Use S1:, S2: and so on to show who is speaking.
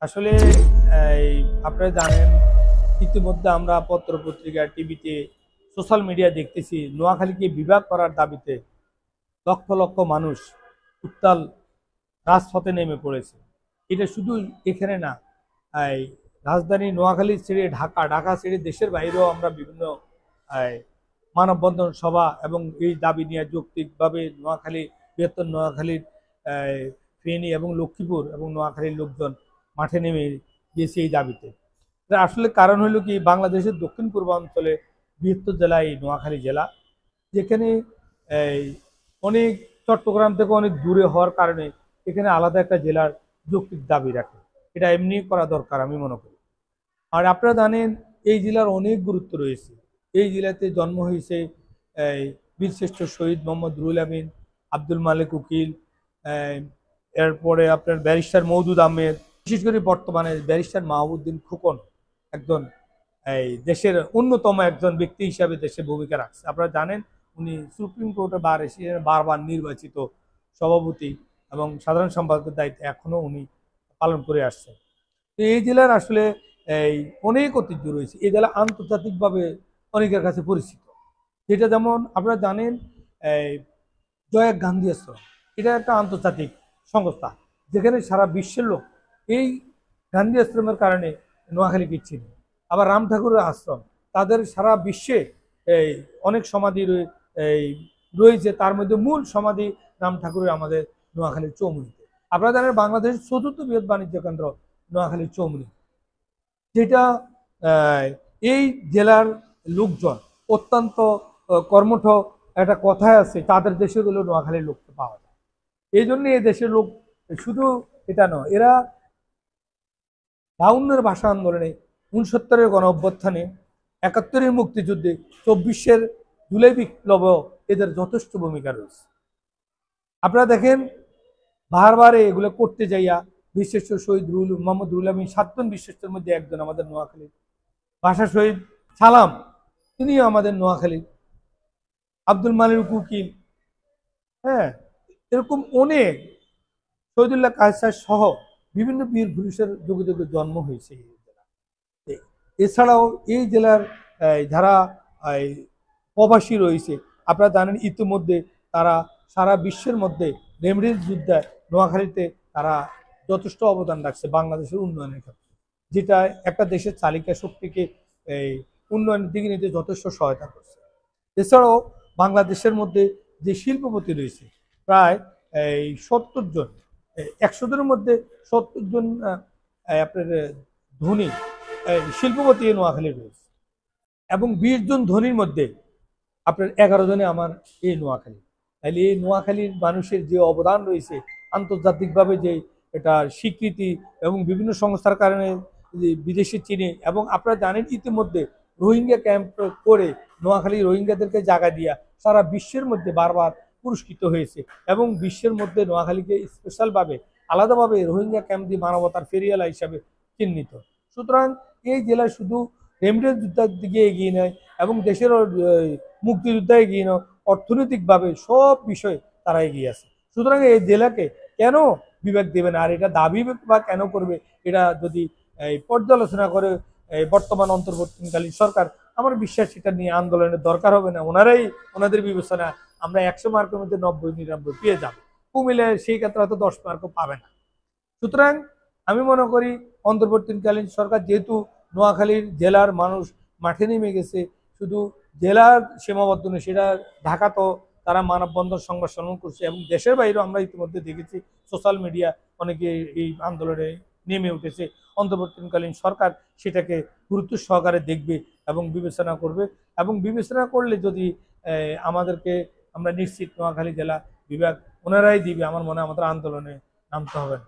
S1: আসলে এই আপনারা জানেন ইতিমধ্যে আমরা পত্র-পত্রিকা, টিভিতে, সোশ্যাল মিডিয়া দেখতেছি নোয়াখালীকে বিভাগ করার দাবিতে লক্ষ লক্ষ মানুষ উত্তাল রাজপথে নেমে পড়েছে। এটা শুধু এখানে না, এই রাজধানী নোয়াখালী ছেড়ে ঢাকা, ঢাকা ছেড়ে দেশের বাইরেও আমরা বিভিন্ন এই মানববন্ধন সভা এবং এই দাবি নিয়ে যৌক্তিকভাবে নোয়াখালী, বৃহত্তর নোয়াখালীর ফেনী এবং লক্ষ্মীপুর এবং নোয়াখালীর লোকজন মাঠে নেমে গিয়েছে এই দাবিতে। এটা আসলে কারণ হলো কি, বাংলাদেশের দক্ষিণ পূর্বাঞ্চলে বৃহত্তর জেলা এই নোয়াখালী জেলা, যেখানে এই অনেক চট্টগ্রাম থেকে অনেক দূরে হওয়ার কারণে এখানে আলাদা একটা জেলার যৌক্তিক দাবি রাখে। এটা এমনি করা দরকার আমি মনে করি। আর আপনারা জানেন এই জেলার অনেক গুরুত্ব রয়েছে। এই জেলাতে জন্ম হয়েছে এই বীরশ্রেষ্ঠ শহীদ মোহাম্মদ রুহুল আমিন, আব্দুল মালেক উকিল, এরপরে আপনার ব্যারিস্টার মওদুদ আহমেদ, বিশেষ করে বর্তমানে ব্যারিস্টার মাহবুবউদ্দিন খোকন একজন এই দেশের অন্যতম একজন ব্যক্তি হিসাবে দেশে ভূমিকা রাখছে। আপনারা জানেন উনি সুপ্রিম কোর্টে বারবার নির্বাচিত সভাপতি এবং সাধারণ সম্পাদকের দায়িত্ব এখনো উনি পালন করে আসছেন। তো এই জেলার আসলে এই অনেক ঐতিহ্য রয়েছে। এই জেলা আন্তর্জাতিকভাবে অনেকের কাছে পরিচিত। যেটা যেমন আপনারা জানেন এই জয়াক গান্ধী আশ্রম, এটা একটা আন্তর্জাতিক সংস্থা যেখানে সারা বিশ্বের লোক এই গান্ধী আশ্রমের কারণে নোয়াখালীকে চিনে। আবার রাম ঠাকুরের আশ্রম, তাদের সারা বিশ্বে এই অনেক সমাধি এই রয়েছে, তার মধ্যে মূল সমাধি রাম ঠাকুরের আমাদের নোয়াখালীর চৌমুহনীতে। আপনারা জানেন বাংলাদেশের চতুর্থ বৃহৎ বাণিজ্য কেন্দ্র নোয়াখালীর চৌমুহনী, যেটা এই জেলার লোকজন অত্যন্ত কর্মঠ। একটা কথায় আছে, তাদের দেশে গেলেও নোয়াখালীর লোককে পাওয়া যায়। এই জন্য এই দেশের লোক শুধু এটা নয়, এরা 52-এর ভাষা আন্দোলনে, 69-এর গণ অভ্যুত্থানে, 71-এর মুক্তিযুদ্ধে, 24-এর জুলাই বিপ্লবেও এদের যথেষ্ট ভূমিকা রয়েছে। আপনারা দেখেন বারবারে এগুলো করতে যাইয়া বীরশ্রেষ্ঠ শহীদ মোহাম্মদ রুহুল আমিন 7 জন বীরশ্রেষ্ঠের মধ্যে একজন আমাদের নোয়াখালীর, ভাষা শহীদ সালাম তিনিও আমাদের নোয়াখালীর, আব্দুল মালিক উকিল, হ্যাঁ, এরকম অনেক, শহীদুল্লাহ কায়সার সহ বিভিন্ন বীর পুরুষের যুগে যুগে জন্ম হয়েছে এই জেলা। এছাড়াও এই জেলার যারা প্রবাসী রয়েছে, আপনারা জানেন ইতিমধ্যে তারা সারা বিশ্বের মধ্যে রেমডির যুদ্ধে নোয়াখালীতে তারা যথেষ্ট অবদান রাখছে বাংলাদেশের উন্নয়নের ক্ষেত্রে, যেটা একটা দেশের চালিকা শক্তিকে এই উন্নয়নের দিকে নিতে যথেষ্ট সহায়তা করছে। এছাড়াও বাংলাদেশের মধ্যে যে শিল্পপতি রয়েছে প্রায় এই 70 জন, 100 জনের মধ্যে 70 জন আপনার ধনী শিল্পপতি নোয়াখালী রয়েছে, এবং 20 জন ধনীর মধ্যে আপনার 11 জনে আমার এই নোয়াখালী। তাহলে এই নোয়াখালীর মানুষের যে অবদান রয়েছে আন্তর্জাতিকভাবে, যে এটা স্বীকৃতি এবং বিভিন্ন সংস্থার কারণে বিদেশে চিনে, এবং আপনারা জানেন ইতিমধ্যে রোহিঙ্গা ক্যাম্প করে নোয়াখালী রোহিঙ্গাদেরকে জায়গা দিয়া সারা বিশ্বের মধ্যে বারবার পুরস্কৃত হয়েছে, এবং বিশ্বের মধ্যে নোয়াখালীকে স্পেশালভাবে আলাদাভাবে রোহিঙ্গা ক্যাম্প দিয়ে মানবতার ফেরিয়ালা হিসাবে চিহ্নিত। সুতরাং এই জেলা শুধু রেমিটেন্স যুদ্ধের দিকে এগিয়ে নেয় এবং দেশের মুক্তিযুদ্ধে এগিয়ে নেয়, অর্থনৈতিকভাবে সব বিষয়ে তারা এগিয়ে আছে। সুতরাং এই জেলাকে কেন বিভাগ দেবে না, আর এটা দাবি বা কেন করবে, এটা যদি পর্যালোচনা করে বর্তমান অন্তর্বর্তীকালীন সরকার, আমার বিশ্বাস এটা নিয়ে আন্দোলনের দরকার হবে না। ওনাদের বিবেচনা আমরা 100 মার্কের মধ্যে 90-99 পেয়ে যাব, কুমিল্লার সেই ক্ষেত্রে হয়তো 10 মার্কও পাবে না। সুতরাং আমি মনে করি অন্তর্বর্তীকালীন সরকার যেহেতু নোয়াখালীর জেলার মানুষ মাঠে নেমে গেছে, শুধু জেলার সীমাবদ্ধ নয়, সেটা ঢাকা তো তারা মানববন্ধন সংবাদ সম্মেলন করছে, এবং দেশের বাইরেও আমরা ইতিমধ্যে দেখেছি সোশ্যাল মিডিয়া অনেকে এই আন্দোলনে নেমে উঠেছে। অন্তর্বর্তীকালীন সরকার সেটাকে গুরুত্ব সহকারে দেখবে এবং বিবেচনা করবে, এবং বিবেচনা করলে যদি আমাদেরকে, আমরা নিশ্চিত নোয়াখালী জেলা বিভাগ ওনারাই দিবে, আমার মনে হয় আমাদের আন্দোলনে নামতে হবে না।